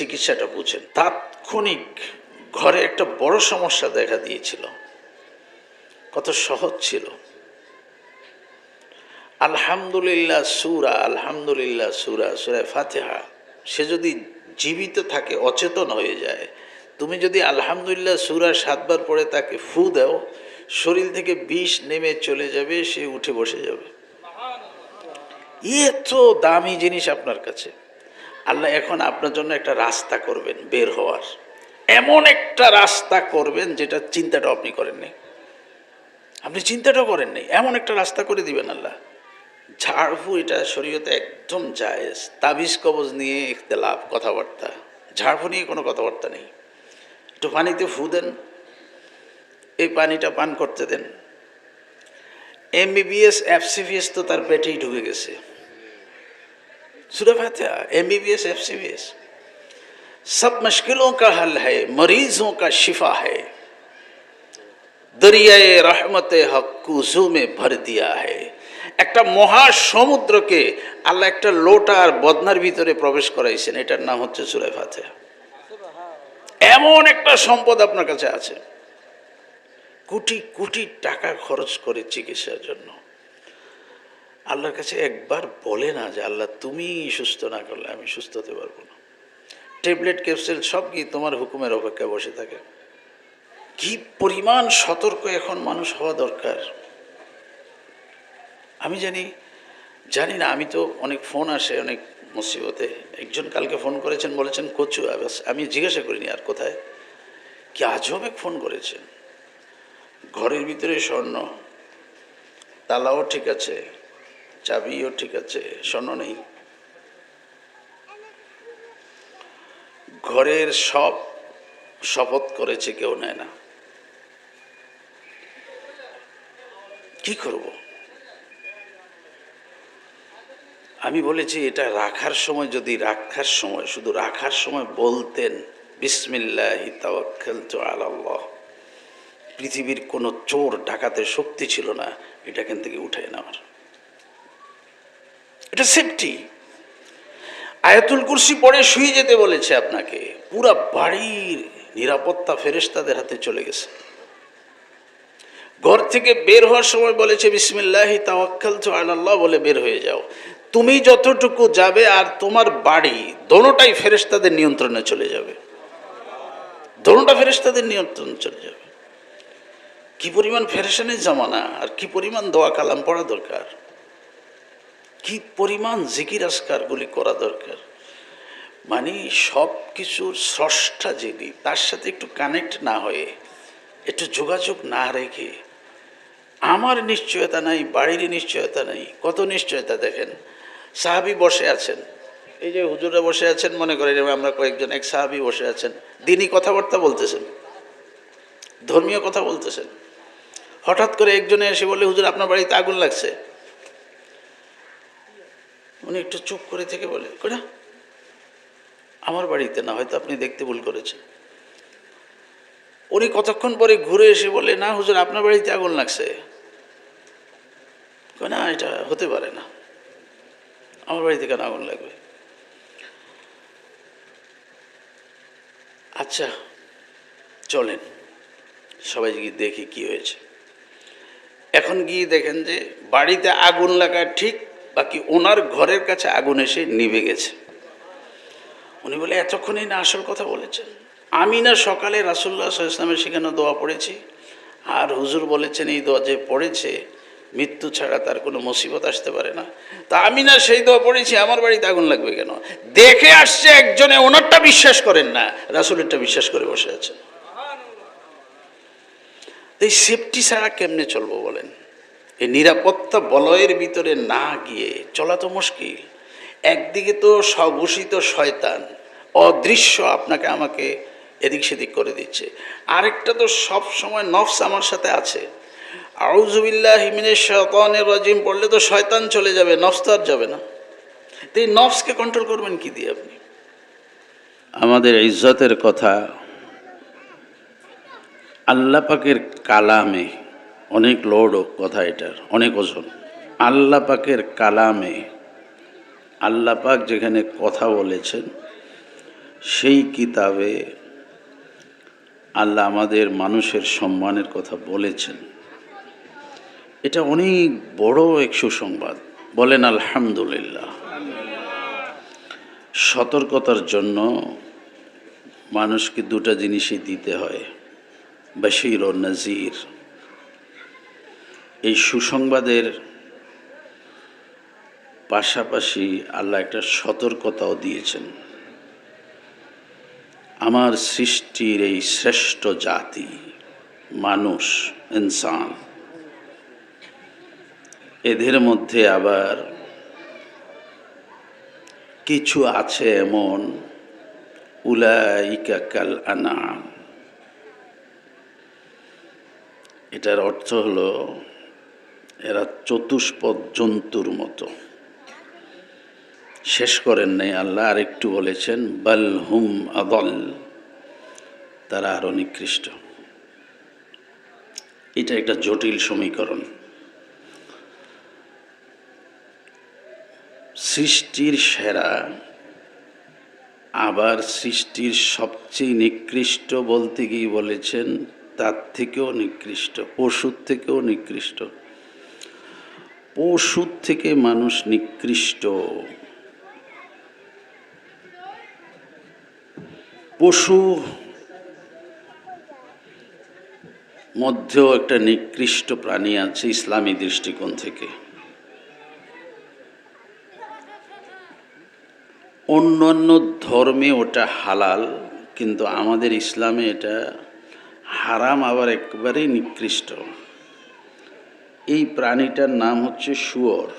চিকিৎসাটা বুঝেন। তাৎক্ষণিক ঘরে একটা বড় সমস্যা দেখা দিয়েছিল। কত সহজ ছিল। আলহামদুলিল্লাহ সূরা, আলহামদুলিল্লাহ সূরা, সূরা ফাতিহা সে যদি জীবিত থাকে, অচেতন হয়ে যায়, তুমি যদি আলহামদুলিল্লাহ সূরা 7 বার পড়ে তাকে ফু দাও, শরীর থেকে বিষ নেমে চলে যাবে, সে উঠে বসে যাবে। এত দামি জিনিস আপনার কাছে। আল্লাহ এখন আপনার জন্য একটা রাস্তা করবেন বের হওয়ার, এমন একটা রাস্তা করবেন যেটা চিন্তাটা আপনি করেননি, আপনি চিন্তাটাও করেননি, এমন একটা রাস্তা করে দিবেন আল্লাহ। ঝাড়ফুঁক এটা শরীয়তে একদম জায়েজ। তাবিজ কবজ নিয়ে ইখতিলাফ, কথাবার্তা, ঝাড়ফুঁক নিয়ে কোনো কথাবার্তা নেই। একটু পানিতে ফু দেন, এই পানিটা পান করতে দেন। MBBS FCBS তো তার পেটেই ঢুকে গেছে। सूरह फातिहा MBBS FCBS सब मुश्किलों का हल है, मरीजों का शिफा है, दरियाए रहमत हक कुजू में भर दिया है। একটা মহা সমুদ্রকে আল্লাহ একটা লোটা আর বদনার ভিতরে প্রবেশ করাইছেন, এটার নাম হচ্ছে সূরা ফাতিহা। এমন একটা সম্পদ আপনার কাছে আছে, কোটি কোটি টাকা খরচ করে চিকিৎসার জন্য। আল্লাহর কাছে একবার বলে না যে আল্লাহ তুমি সুস্থ না করলে আমি সুস্থ হতে পারবো না। ট্যাবলেট ক্যাপসুল সব কি তোমার হুকুমের অপেক্ষায় বসে থাকে? কি পরিমাণ সতর্ক এখন মানুষ হওয়া দরকার। আমি জানি না, আমি তো অনেক ফোন আসে অনেক মুসিবতে। একজন কালকে ফোন করেছেন, বলেছেন কচু। আমি জিজ্ঞাসা করিনি আর কোথায়, কি আজব এক ফোন করেছেন। ঘরের ভিতরে স্বর্ণ, তালাও ঠিক আছে, চাবিও ঠিক আছে, স্বর্ণ নেই। ঘরের সব শপথ করেছে, কেউ নেয় না। কি করব? আমি বলেছি এটা রাখার সময়, যদি শুধু রাখার সময় বলতেন বিসমিল্লাহি তাওয়াক্কালতু আলাল্লাহ, পৃথিবীর কোনো চোর ডাকাতের শক্তি ছিল না এটা এখান থেকে উঠে নেওয়ার। এটা সেফটি। আয়াতুল কুরসি পড়ে শুয়ে যেতে বলেছে আপনাকে, পুরা বাড়ির নিরাপত্তা ফেরেশতাদের হাতে চলে গেছে। ঘর থেকে বের হওয়ার সময় বলেছে বিসমিল্লাহি তাওয়াক্কালতু আলাল্লাহ বলে বের হয়ে যাও। তুমি যতটুকু যাবে আর তোমার বাড়ি দোনোটাই ফেরেশতাদের নিয়ন্ত্রণে চলে যাবে, দোনোটা ফেরেশতাদের নিয়ন্ত্রণে চলে যাবে। কি পরিমাণ ফেরেশানের জামানা, আর কি পরিমাণ দোয়া কালাম পড়া দরকার, কি পরিমাণ জিকির আজকারগুলি করা দরকার। মানে সব কিছুর স্রষ্টা যিনি, তার সাথে একটু কানেক্ট না হয়ে, একটু যোগাযোগ না রেখে, আমার নিশ্চয়তা নাই, বাড়ির নিশ্চয়তা নেই। কত নিশ্চয়তা দেখেন, সাহাবী বসে আছেন, এই যে হুজুরা বসে আছেন, মনে করেন আমরা কয়েকজন, এক সাহাবী বসে আছেন, দিনই কথাবার্তা বলতেছেন, ধর্মীয় কথা বলতেছেন। হঠাৎ করে একজনে এসে বলে হুজুর আপনার বাড়িতে আগুন লাগছে। উনি একটু চুপ করে থেকে বলে কোনা আমার বাড়িতে না, হয়তো আপনি দেখতে ভুল করেছেন। উনি কতক্ষণ পরে ঘুরে এসে বলে না হুজুর আপনার বাড়িতে আগুন লাগছে। না, এটা হতে পারে না, আমার বাড়িতে কেন আগুন লাগবে? আচ্ছা চলেন সবাই গিয়ে দেখি কি হয়েছে। এখন গিয়ে দেখেন যে বাড়িতে আগুন লাগা ঠিক, বাকি ওনার ঘরের কাছে আগুন এসে নিভে গেছে। উনি বলে এতক্ষণই না আসল কথা বলেছেন। আমি না সকালে রাসূলুল্লাহ সাল্লাল্লাহু আলাইহি ওয়াসাল্লামের শেখানো দোয়া পড়েছি, আর হুজুর বলেছেন এই দোয়া যে পড়েছে মৃত্যু ছাড়া তার কোনো মুসিবত আসতে পারে না। তা আমি না সেই দোয়া পড়েছি, আমার বাড়িতে আগুন লাগবে কেন? দেখে আসছে একজনে, ওনারটা বিশ্বাস করেন না, রাসূলেরটা বিশ্বাস করে বসে আছেন। এই সেফটি ছাড়া কেমনে চলবো বলেন? এই নিরাপত্তা বলয়ের ভিতরে না গিয়ে চলা তো মুশকিল। একদিকে তো স্বঘোষিত শয়তান অদৃশ্য আপনাকে আমাকে এদিক সেদিক করে দিচ্ছে, আরেকটা তো সব সময় নফস আমার সাথে আছে। আউযু বিল্লাহি মিনাশ শাইতানির রাজিম পড়লে তো শয়তান চলে যাবে, নফস তো আর যাবে না। তো এই নফসকে কন্ট্রোল করবেন কি দিয়ে আপনি? আমাদের ইজ্জতের কথা আল্লাহ পাকের কালামে অনেক লোড কথা, এটার অনেক ওজন। আল্লাহ পাকের কালামে আল্লাহ পাক যেখানে কথা বলেছেন, সেই কিতাবে আল্লাহ আমাদের মানুষের সম্মানের কথা বলেছেন। এটা অনেক বড় এক সুসংবাদ, বলেন আলহামদুলিল্লাহ। সতর্কতার জন্য মানুষকে দুটা জিনিসই দিতে হয়, বাশীর ও নাজির। এই সুসংবাদের পাশাপাশি আল্লাহ একটা সতর্কতাও দিয়েছেন। আমার সৃষ্টির এই শ্রেষ্ঠ জাতি মানুষ, ইনসান, এদের মধ্যে আবার কিছু আছে এমন, উলাইকা কাল আনাম, এটার অর্থ হলো এরা চতুষ্পদ জন্তুর মতো। শেষ করেন নাই আল্লাহ, আর একটু বলেছেন বাল হুম আদল, তারা আরো নিকৃষ্ট। এটা একটা জটিল সমীকরণ। সৃষ্টির সেরা আবার সৃষ্টির সবচেয়ে নিকৃষ্ট বলতে গিয়ে বলেছেন তার থেকেও নিকৃষ্ট, পশুর থেকেও নিকৃষ্ট। পশুর থেকে মানুষ নিকৃষ্ট। পশু মধ্যেও একটা নিকৃষ্ট প্রাণী আছে ইসলামী দৃষ্টিকোণ থেকে। অন্যান্য ধর্মে ওটা হালাল, কিন্তু আমাদের ইসলামে এটা হারাম, আবার একেবারেই নিকৃষ্ট। এই প্রাণীটার নাম হচ্ছে শুয়োর,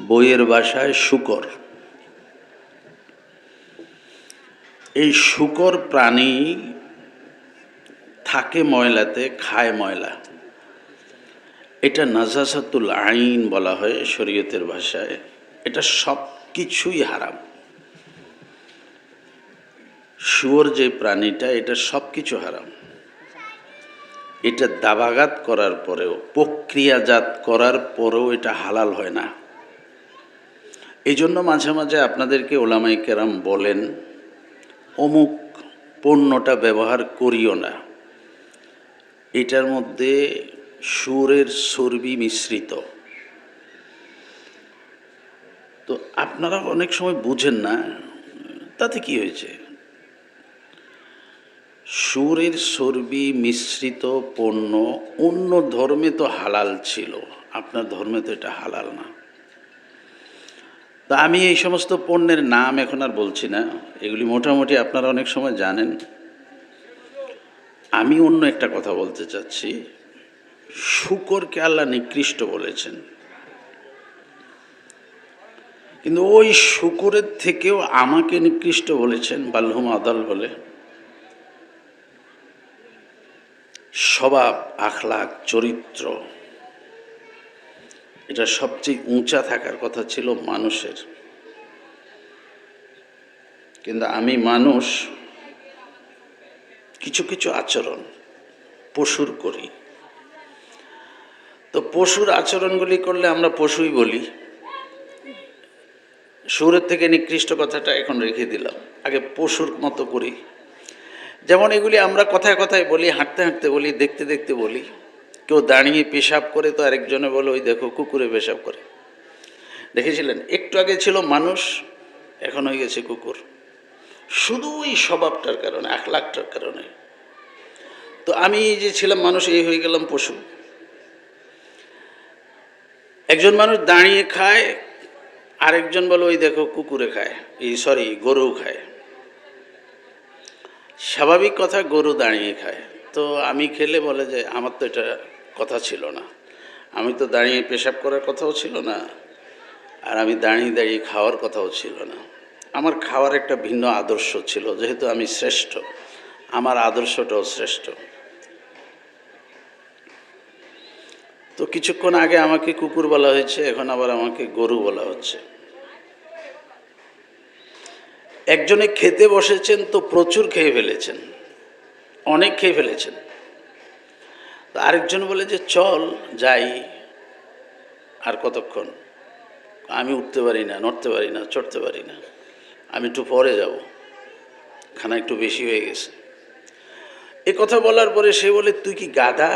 বইয়ের ভাষায় শূকর। এই শূকর প্রাণী থাকে ময়লাতে, খায় ময়লা। এটা নাজাসাতুল আইন বলা হয় শরীয়তের ভাষায়। এটা সব কিছুই হারাম। শুয়োর যে প্রাণীটা, এটা সব কিছু হারাম। এটা দাবাগাত করার পরেও, প্রক্রিয়াজাত করার পরেও এটা হালাল হয় না। এই জন্য মাঝে মাঝে আপনাদেরকে ওলামায়ে কেরাম বলেন অমুক পণ্যটা ব্যবহার করিও না, এটার মধ্যে শুয়োরের চর্বি মিশ্রিত। তো আপনারা অনেক সময় বুঝেন না, তাতে কি হয়েছে? শুয়োরের চর্বি মিশ্রিত পণ্য অন্য ধর্মে তো হালাল ছিল, আপনার ধর্মে তো এটা হালাল না। তা আমি এই সমস্ত পণ্যের নাম এখন আর বলছি না, এগুলি মোটামুটি আপনারা অনেক সময় জানেন। আমি অন্য একটা কথা বলতে চাচ্ছি। শূকরকে আল্লাহ নিকৃষ্ট বলেছেন, কিন্তু ওই শূকরের থেকেও আমাকে নিকৃষ্ট বলেছেন বালহুম আদল বলে। স্বভাব, আখলাক, চরিত্র, এটা সবচেয়ে উঁচা থাকার কথা ছিল মানুষের, কিন্তু আমি মানুষ কিছু কিছু আচরণ পশুর করি। তো পশুর আচরণগুলি করলে আমরা পশুই বলি। শুয়োরের থেকে নিকৃষ্ট কথাটা এখন রেখে দিলাম, আগে পশুর মতো করি। যেমন এগুলি আমরা কথায় কথায় বলি, হাঁটতে হাঁটতে বলি, দেখতে দেখতে বলি। কেউ দাঁড়িয়ে পেশাব করে তো আরেকজনে বলে ওই দেখো কুকুরে পেশাব করে। দেখেছিলেন? একটু আগে ছিল মানুষ, এখন হয়ে গেছে কুকুর। শুধু এই স্বভাবটার কারণে, আখলাকটার কারণে। তো আমি যে ছিলাম মানুষ, এই হয়ে গেলাম পশু। একজন মানুষ দাঁড়িয়ে খায়, আরেকজন বলে ওই দেখো কুকুরে খায়, গরু খায়। স্বাভাবিক কথা, গরু দাঁড়িয়ে খায়। তো আমি খেলে বলে যে আমার তো এটা কথা ছিল না, আমি তো দাঁড়িয়ে পেশাব করার কথাও ছিল না, আর আমি দাঁড়িয়ে দাঁড়িয়ে খাওয়ার কথাও ছিল না। আমার খাওয়ার একটা ভিন্ন আদর্শ ছিল, যেহেতু আমি শ্রেষ্ঠ, আমার আদর্শটাও শ্রেষ্ঠ। তো কিছুক্ষণ আগে আমাকে কুকুর বলা হয়েছে, এখন আবার আমাকে গরু বলা হচ্ছে। একজনে খেতে বসেছেন তো প্রচুর খেয়ে ফেলেছেন, অনেক খেয়ে ফেলেছেন। তো আরেকজন বলে যে চল যাই, আর কতক্ষণ, আমি উঠতে পারি না, নড়তে পারি না, চড়তে পারি না, আমি একটু পরে যাব। খানা একটু বেশি হয়ে গেছে। এ কথা বলার পরে সে বলে, তুই কি গাধা,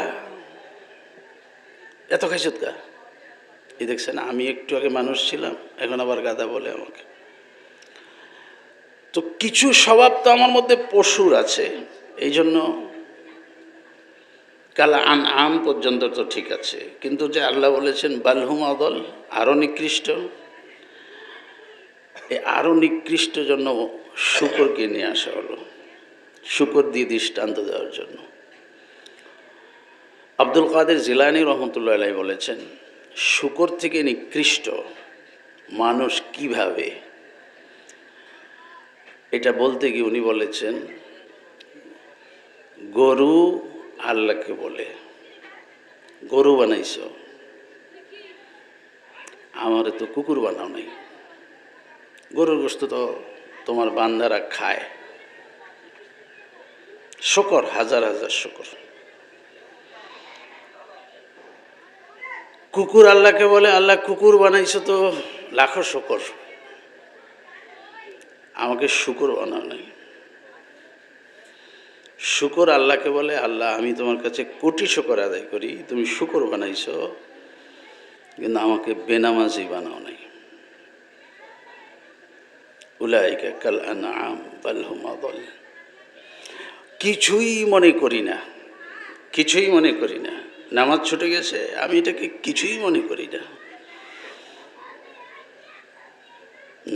এত খাইছত গা? এই দেখছেন, আমি একটু আগে মানুষ ছিলাম, এখন আবার গাধা বলে আমাকে। তো কিছু স্বভাব তো আমার মধ্যে পশুর আছে, এই জন্য কালা আম পর্যন্ত তো ঠিক আছে, কিন্তু যে আল্লাহ বলেছেন বালহুম আদল, আরও নিকৃষ্ট, এই আরও নিকৃষ্ট জন্য শুকরকে নিয়ে আসা হলো, শুকর দিয়ে দৃষ্টান্ত দেওয়ার জন্য। আব্দুল কাদের জিলানী রহমতুল্লাহ আলাইহি বলেছেন, শুকর থেকে নিকৃষ্ট মানুষ কিভাবে, এটা বলতে গিয়ে উনি বলেছেন, গরু আল্লাহকে বলে, গরু বানাইছ, আমার তো কুকুর বানাও নাই, গরুর গোশত তো তোমার বান্দারা খায়, শুকর হাজার হাজার শুকর। কুকুর আল্লাহকে বলে, আল্লাহ কুকুর বানাইছো তো লাখো শুকর, আমাকে শুকর বানাও নাই। শুকর আল্লাহকে বলে, আল্লাহ আমি তোমার কাছে কোটি শুকর আদায় করি, তুমি শুকর বানাইছো কিন্তু আমাকে বেনামাজি বানাও নাই। উলাইকা কাল আনআম বাল হুম আদল। কিছুই মনে করি না, কিছুই মনে করি না, নামাজ ছুটে গেছে আমি এটাকে কিছুই মনে করি না।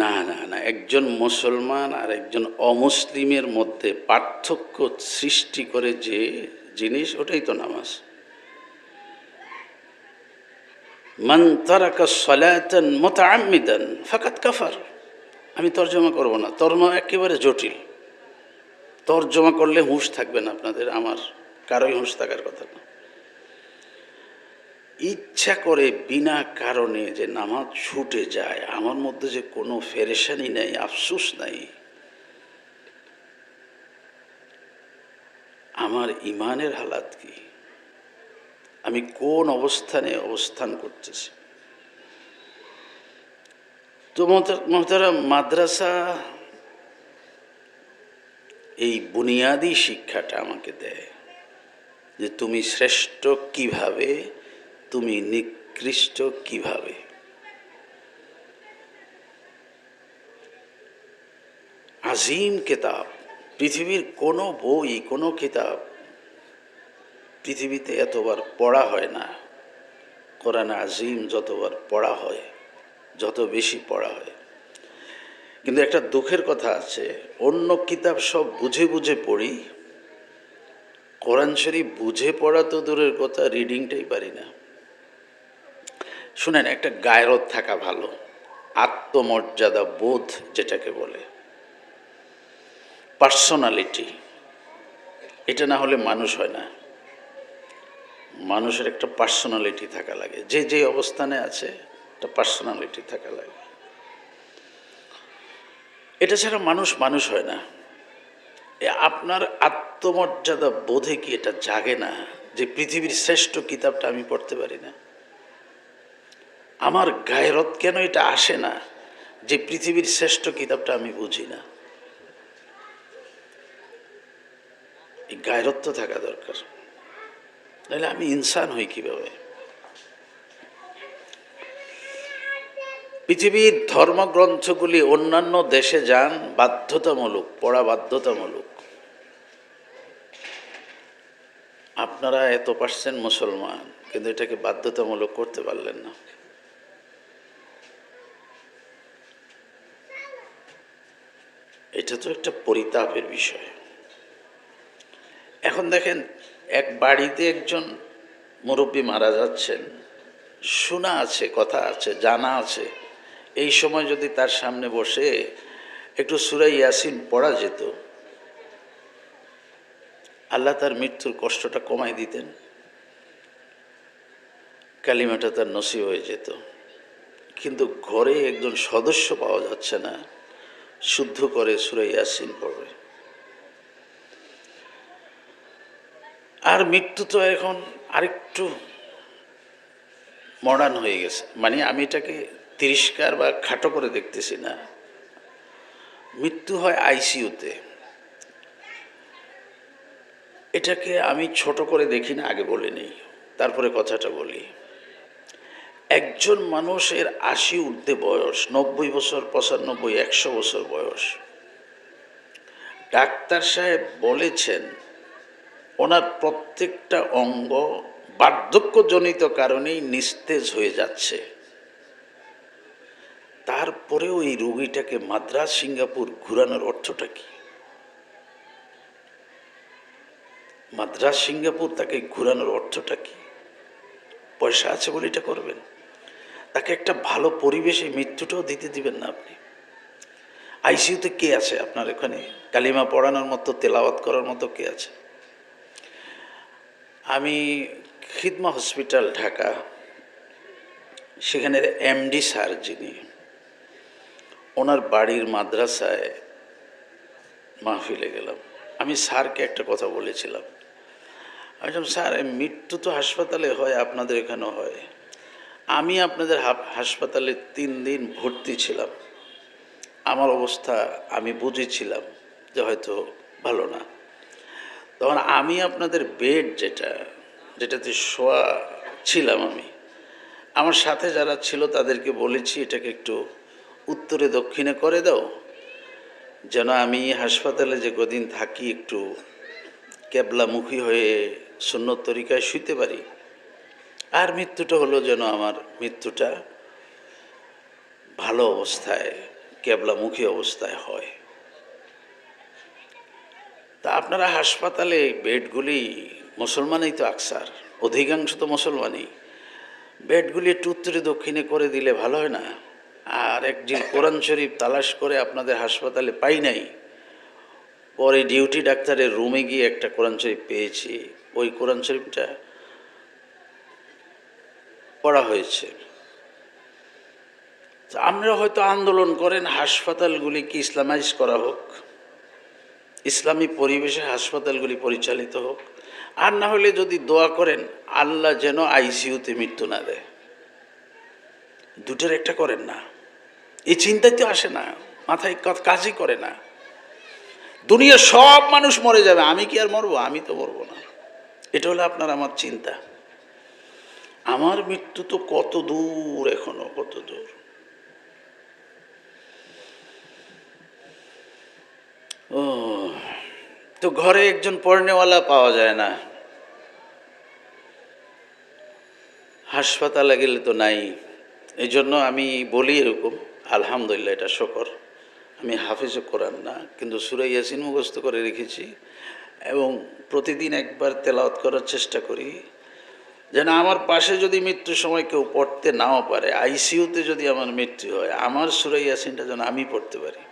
না না না, একজন মুসলমান আর একজন অমুসলিমের মধ্যে পার্থক্য সৃষ্টি করে যে জিনিস, ওটাই তো নামাজ। মান তারাকা সালাতান মুতাআম্মিদান ফাকাদ কাফার। আমি তর্জমা করব না, তর্জমা একেবারে জটিল, তর্জমা করলে হুঁশ থাকবে না আপনাদের, আমার কারোই হুঁশ থাকার কথা না। ইচ্ছা করে বিনা কারণে যে নামাজ ছুটে যায়, আমার মধ্যে যে কোনো ফেরেশানি নাই, আফসোস নাই, আমার ইমানের হালাত কি, আমি কোন অবস্থানে অবস্থান করতেছি। তো মোহতারাম, মাদ্রাসা এই বুনিয়াদি শিক্ষাটা আমাকে দেয় যে তুমি শ্রেষ্ঠ কিভাবে, তুমি নিকৃষ্ট কিভাবে। আজিম কিতাব, পৃথিবীর কোনো বই, কোনো কিতাব পৃথিবীতে এতবার পড়া হয় না, কোরআন আজিম যতবার পড়া হয়, যত বেশি পড়া হয়। কিন্তু একটা দুঃখের কথা আছে, অন্য কিতাব সব বুঝে বুঝে পড়ি, কোরআন শরীফ বুঝে পড়া তো দূরের কথা, রিডিংটাই পারি না। শুনেন, একটা গায়রত থাকা ভালো, আত্মমর্যাদা বোধ যেটাকে বলে, পার্সোনালিটি, এটা না হলে মানুষ হয় না। মানুষের একটা পার্সোনালিটি থাকা লাগে, যে যে অবস্থানে আছে একটা পার্সোনালিটি থাকা লাগে, এটা ছাড়া মানুষ মানুষ হয় না। আপনার আত্মমর্যাদা বোধে কি এটা জাগে না যে পৃথিবীর শ্রেষ্ঠ কিতাবটা আমি পড়তে পারি না? আমার গায়রত কেন এটা আসে না যে পৃথিবীর শ্রেষ্ঠ কিতাবটা আমি বুঝি না? এই গায়রত তো থাকা দরকার, নাহলে আমি ইনসান হই কিভাবে? পৃথিবীর ধর্মগ্রন্থগুলি অন্যান্য দেশে যান, বাধ্যতামূলক পড়া, বাধ্যতামূলক। আপনারা এত পার্সেন্ট মুসলমান, কিন্তু এটাকে বাধ্যতামূলক করতে পারলেন না। এটা তো একটা পরিতাপের বিষয়। এখন দেখেন, এক বাড়িতে একজন মুরব্বী মারা যাচ্ছেন, শোনা আছে, কথা আছে, জানা আছে, এই সময় যদি তার সামনে বসে একটু সূরা ইয়াসিন পড়া যেত, আল্লাহ তার মৃত্যুর কষ্টটা কমাই দিতেন, কালিমাটা তার নসিব হয়ে যেত। কিন্তু ঘরে একজন সদস্য পাওয়া যাচ্ছে না শুদ্ধ করে সূরা ইয়াসিন পড়বে। আর মৃত্যু তো এখন আরেকটু মডার্ন হয়ে গেছে, মানে আমি এটাকে তিরস্কার বা খাটো করে দেখতেছি না। মৃত্যু হয় আইসিইউতে, এটাকে আমি ছোট করে দেখি না, আগে বলে নেই, তারপরে কথাটা বলি। একজন মানুষের ৮০ ঊর্ধ্বে বয়স, ৯০ বছর, ৯৫, ১০০ বছর বয়স, ডাক্তার সাহেব বলেছেন ওনার প্রত্যেকটা অঙ্গ বার্ধক্যজনিত কারণেই নিস্তেজ হয়ে যাচ্ছে, তারপরেও এই রোগীটাকে মাদ্রাজ সিঙ্গাপুর ঘুরানোর অর্থটা কি? মাদ্রাজ সিঙ্গাপুর তাকে ঘুরানোর অর্থটা কি? পয়সা আছে বলে এটা করবেন? তাকে একটা ভালো পরিবেশে মৃত্যুটাও দিতে দিবেন না আপনি। আইসিইউতে কে আছে আপনার এখানে? কালিমা পড়ানোর মতো, তেলাওয়াত করার মতো কে আছে? আমি খিদমা হসপিটাল ঢাকা, সেখানের এমডি স্যার যিনি, ওনার বাড়ির মাদ্রাসায় মাহফিলে গেলাম। আমি স্যারকে একটা কথা বলেছিলাম, আমি বললাম, স্যার মৃত্যু তো হাসপাতালে হয়, আপনাদের এখানেও হয়। আমি আপনাদের হাসপাতালে ৩ দিন ভর্তি ছিলাম, আমার অবস্থা আমি বুঝেছিলাম যে হয়তো ভালো না। তখন আমি আপনাদের বেড যেটাতে শোয়া ছিলাম, আমার সাথে যারা ছিল তাদেরকে বলেছি এটাকে একটু উত্তরে দক্ষিণে করে দাও, যেন আমি হাসপাতালে যে কদিন থাকি একটু কেবলামুখী হয়ে সুন্নত তরিকায় শুইতে পারি। আর মৃত্যুটা হলো যেন আমার মৃত্যুটা ভালো অবস্থায়, কেবলামুখী অবস্থায় হয়। তা আপনারা হাসপাতালে বেডগুলি, মুসলমানই তো আকসার, অধিকাংশ তো মুসলমানই, বেডগুলি একটু উত্তরে দক্ষিণে করে দিলে ভালো হয় না? আর একদিন কোরআন শরীফ তালাশ করে আপনাদের হাসপাতালে পাই নাই, পরে ডিউটি ডাক্তারের রুমে গিয়ে একটা কোরআন শরীফ পেয়েছি, ওই কোরআন শরীফটা পড়া হয়েছে। আপনারা হয়তো আন্দোলন করেন হাসপাতালগুলিকে ইসলামাইজ করা হোক, ইসলামী পরিবেশে হাসপাতালগুলি পরিচালিত হোক, আর না হলে যদি দোয়া করেন আল্লাহ যেন আইসিইউতে মৃত্যু না দেয়। দুটোর একটা করেন না, এই চিন্তাই তো আসে না, মাথায় কাজই করে না। দুনিয়ার সব মানুষ মরে যাবে, আমি কি আর মরবো? আমি তো মরবো না। এটা হলো আপনার আমার চিন্তা। আমার মৃত্যু তো কত দূর, এখনো কত দূর। ও তো ঘরে একজন পড়নেওয়ালা পাওয়া যায় না, হাসপাতালে গেলে তো নাই। এই জন্য আমি বলি এরকম, আলহামদুলিল্লাহ, এটা শকর, আমি হাফেজও কোরআন না, কিন্তু সূরা ইয়াসিন মুখস্থ করে রেখেছি এবং প্রতিদিন একবার তেলাওয়াত করার চেষ্টা করি, যেন আমার পাশে যদি মৃত্যুর সময় কেউ পড়তে নাও পারে, আইসিইউতে যদি আমার মৃত্যু হয়, আমার সূরা ইয়াসিনটা যেন আমি পড়তে পারি।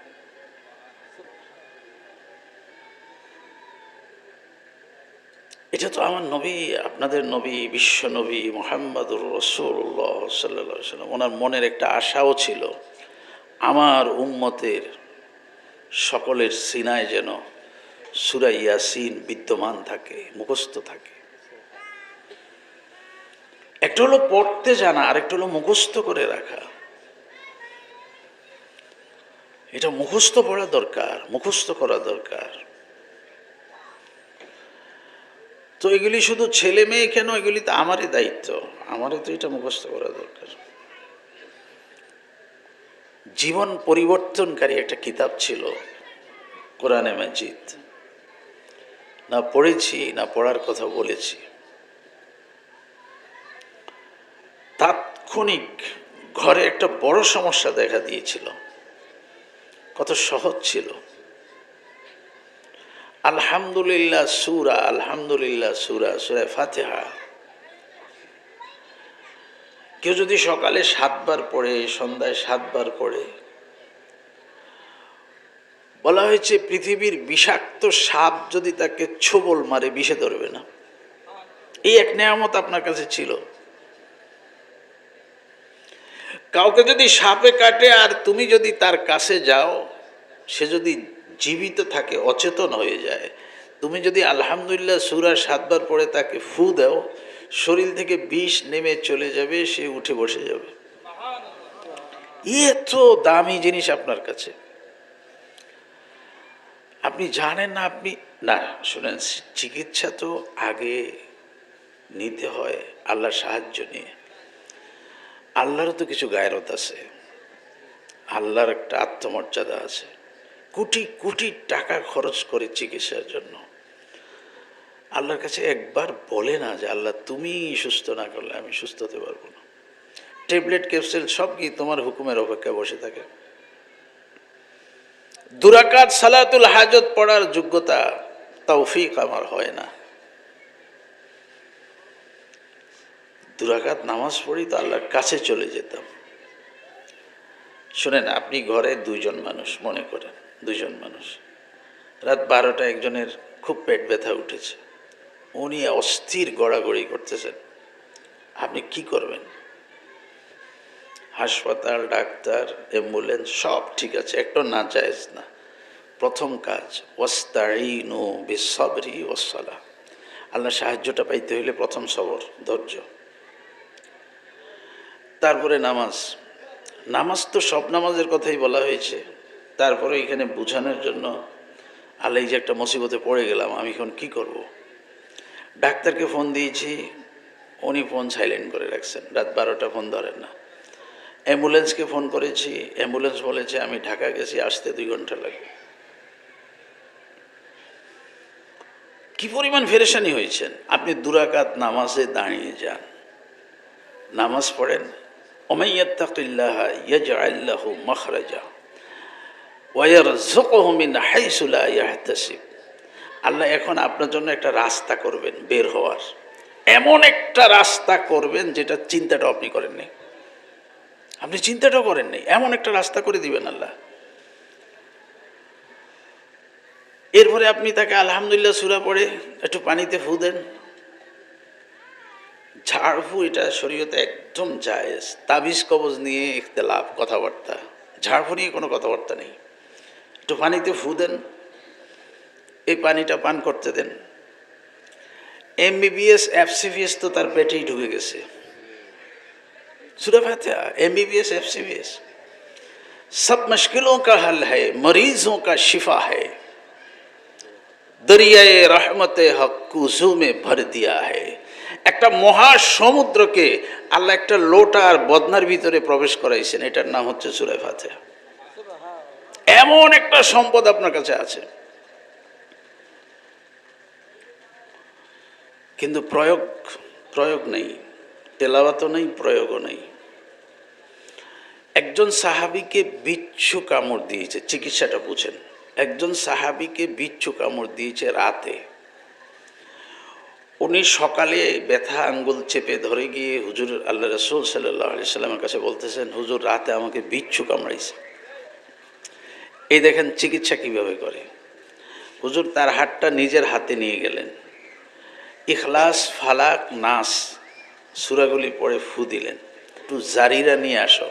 এটা তো আমার নবী, আপনাদের নবী, বিশ্ব নবী মুহাম্মদুর রাসূলুল্লাহ সাল্লাল্লাহু আলাইহি ওয়াসাল্লাম, ওনার মনের একটা আশাও ছিল আমার উম্মতের সকলের সিনায় যেন সূরা ইয়াসিন বিদ্যমান থাকে, মুখস্থ থাকে। একটা হলো পড়তে জানা, আরেকটা হলো মুখস্থ করে রাখা। এটা মুখস্থ পড়া দরকার, মুখস্থ করা দরকার। তো এগুলি শুধু ছেলে মেয়ে কেন, এগুলি তো আমারই দায়িত্ব, আমারও তো এটা মুখস্থ করা দরকার। জীবন পরিবর্তনকারী একটা কিতাব ছিল কোরআনে মাজিদ, না পড়েছি না পড়ার কথা বলেছি। তাৎক্ষণিক ঘরে একটা বড় সমস্যা দেখা দিয়েছিল, কত সহজ ছিল। আলহামদুলিল্লাহ সূরা, আলহামদুলিল্লাহ সূরা, সূরা ফাতিহা কেউ যদি সকালে 7 বার পড়ে, সন্ধ্যায় 7 বার পড়ে, বলা হয়েছে পৃথিবীর বিষাক্ত সাপ যদি তাকে ছোবল মারে বিষে ধরবে না। এই এক নেয়ামত আপনার কাছে ছিল। কাউকে যদি সাপে কাটে আর তুমি যদি তার কাছে যাও, সে যদি জীবিত থাকে, অচেতন হয়ে যায়, তুমি যদি আলহামদুলিল্লাহ সূরা 7 বার পড়ে তাকে ফু দাও, শরীর থেকে বিষ নেমে চলে যাবে, সে উঠে বসে যাবে। এত দামি জিনিস আপনার কাছে। আপনি জানেন না, আপনি না শুনেন, চিকিৎসা তো আগে নিতে হয় আল্লাহর সাহায্য নিয়ে। আল্লাহরও তো কিছু গায়রত আছে, আল্লাহর একটা আত্মমর্যাদা আছে। কোটি কোটি টাকা খরচ করে চিকিৎসার জন্য আল্লাহর কাছে একবার বলে না যে আল্লাহ তুমি সুস্থ না করলে আমি সুস্থ হতে পারবো না। ট্যাবলেট ক্যাপসুল সব কি তোমার হুকুমের অপেক্ষায় বসে থাকে? দুরাকাত সালাতুল হাজত পড়ার যোগ্যতা তৌফিক আমার হয় না। দুরাকাত নামাজ পড়ি তো আল্লাহর কাছে চলে যেতাম। শোনেন, আপনি ঘরে দুইজন মানুষ মনে করেন, দুইজন মানুষ, রাত 12টা একজনের খুব পেট ব্যথা উঠেছে, উনি অস্থির গড়াগড়ি করতেছেন, আপনি কি করবেন? হাসপাতাল, ডাক্তার, অ্যাম্বুলেন্স সব ঠিক আছে, একটা না জায়েজ না। প্রথম কাজ ওয়াস্তাঈনু বিসসবরি ওয়াসসালাহ, আল্লাহ সাহায্যটা পাইতে হইলে প্রথম সবর, ধৈর্য। তারপরে নামাজ। নামাজ তো সব নামাজের কথাই বলা হয়েছে, তারপরে এখানে বোঝানোর জন্য আল্লাহ যে একটা মুসিবতে পড়ে গেলাম, আমি এখন কি করব? ডাক্তারকে ফোন দিয়েছি, উনি ফোন সাইলেন্ট করে রাখছেন, রাত 12টা ফোন ধরেন না। অ্যাম্বুলেন্সকে ফোন করেছি, অ্যাম্বুলেন্স বলেছে আমি ঢাকা গেছি, আসতে 2 ঘন্টা লাগবে। কি পরিমাণ ফেরেশানি হয়েছেন! আপনি দুরাকাত নামাজে দাঁড়িয়ে যান, নামাজ পড়েন, ওমান ইয়াত্তাকিল্লাহা ইয়াজআল লাহু মাখরাজা ওয়া ইয়ারযুকহু মিন হাইসু লা ইয়াহতাসিব। আল্লাহ এখন আপনার জন্য একটা রাস্তা করবেন বের হওয়ার, এমন একটা রাস্তা করবেন যেটা চিন্তাটাও আপনি করেননি, আপনি চিন্তাটাও করেননি, এমন একটা রাস্তা করে দিবেন আল্লাহ। এরপরে আপনি তাকে আলহামদুলিল্লাহ সূরা পড়ে একটু পানিতে ফু দেন। ঝাড়ফু এটা শরীয়তে একদম জায়েজ। তাবিজ কবজ নিয়ে ইখতিলাফ, কথাবার্তা, ঝাড়ফু নিয়ে কোনো কথাবার্তা নেই। একটু পানিতে ফু দেন, এই পানিটা পান করতে দেন। MBBS FCBS তো তার পেটেই ঢুকে গেছে। সূরা ফাতিহা, MBBS FCBS सब मुश्किलों का हल है, मरीजों का शिफा है, दरियाए रहमते हक कुजू में भर दिया है। একটা মহা সমুদ্রকে আল্লাহ একটা লোটা আর বদনার ভিতরে প্রবেশ করাইছেন, এটার নাম হচ্ছে সূরা ফাতিহা। এমন একটা সম্পদ আপনার কাছে আছে, কিন্তু প্রয়োগ নেই, তেলাওয়াতও নেই, প্রয়োগও নেই। একজন সাহাবীকে বিচ্ছু কামড় দিয়েছে, চিকিৎসাটা বুঝেন। একজন সাহাবীকে বিচ্ছু কামড় দিয়েছে রাতে। উনি সকালে ব্যথা আঙ্গুল চেপে ধরে গিয়ে হুজুর আল্লাহ রাসূল সাল্লাল্লাহু আলাইহি সাল্লামের কাছে বলতেছেন, হুজুর রাতে আমাকে বিচ্ছু কামড়াইছে। এই দেখেন চিকিৎসা কিভাবে করে। হুজুর তার হাতটা নিজের হাতে নিয়ে গেলেন, ইখলাস, ফালাক, নাস সূরাগুলি পড়ে ফু দিলেন, একটু জারিরা নিয়ে আসো,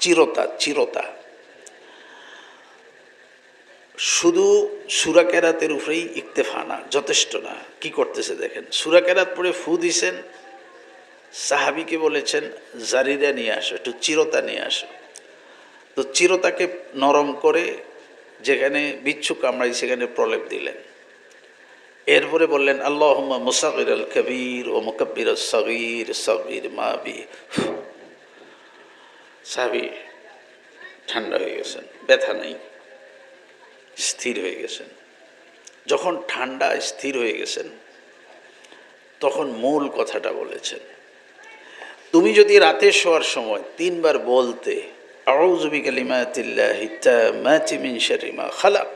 চিরতা শুধু সূরা কেরাতের উপরেই ইক্তেফা না, যথেষ্ট না। কি করতেছে দেখেন, সূরা কেরাত পড়ে ফু দিছেন, সাহাবীকে বলেছেন জারিরা নিয়ে আসো, একটু চিরতা নিয়ে আসো। তো চিরতাকে নরম করে যেখানে বিচ্ছু কামড়াই সেখানে প্রলেপ দিলেন। এরপরে বললেন আল্লাহুম্মা মুসাগিরাল কবীর ও মুকাব্বিরাস সগীর সাবির মাবি। সাহাবী ঠান্ডা হয়ে গেছেন, ব্যথা নেই, স্থির হয়ে গেছেন। যখন ঠান্ডা স্থির হয়ে গেছেন তখন মূল কথাটা বলেছেন, তুমি যদি রাতে শোয়ার সময় 3 বার বলতে আউযু বিকালিমাতিল্লাহি তাম্মাতি মিন শাররি মা খালাক,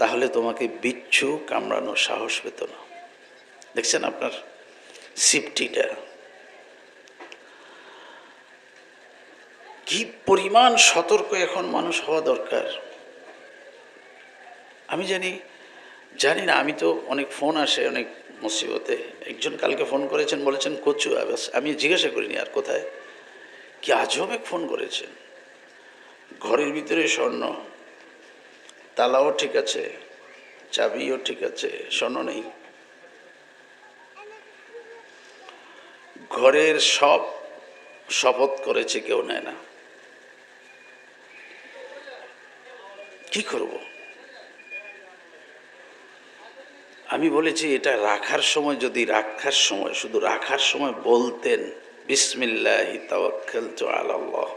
তাহলে তোমাকে বিচ্ছু কামড়ানোর সাহস পেত না। দেখছেন আপনার সিফটিটা কি পরিমাণ সতর্ক এখন মানুষ হওয়া দরকার। আমি জানি না, আমি তো অনেক ফোন আসে অনেক মুসিবতে। একজন কালকে ফোন করেছেন, বলেছেন কচু। আমি জিজ্ঞাসা করিনি আর কোথায়, কি আজব এক ফোন করেছেন। ঘরের ভিতরে স্বর্ণ, তালাও ঠিক আছে, চাবিও ঠিক আছে, স্বর্ণ নেই। ঘরের সব শপথ করেছে, কেউ নেয় না। কি করব? আমি বলেছি এটা রাখার সময়, যদি রাখার সময়, শুধু রাখার সময় বলতেন বিসমিল্লাহি তাওয়াক্কালতু আলাল্লাহ,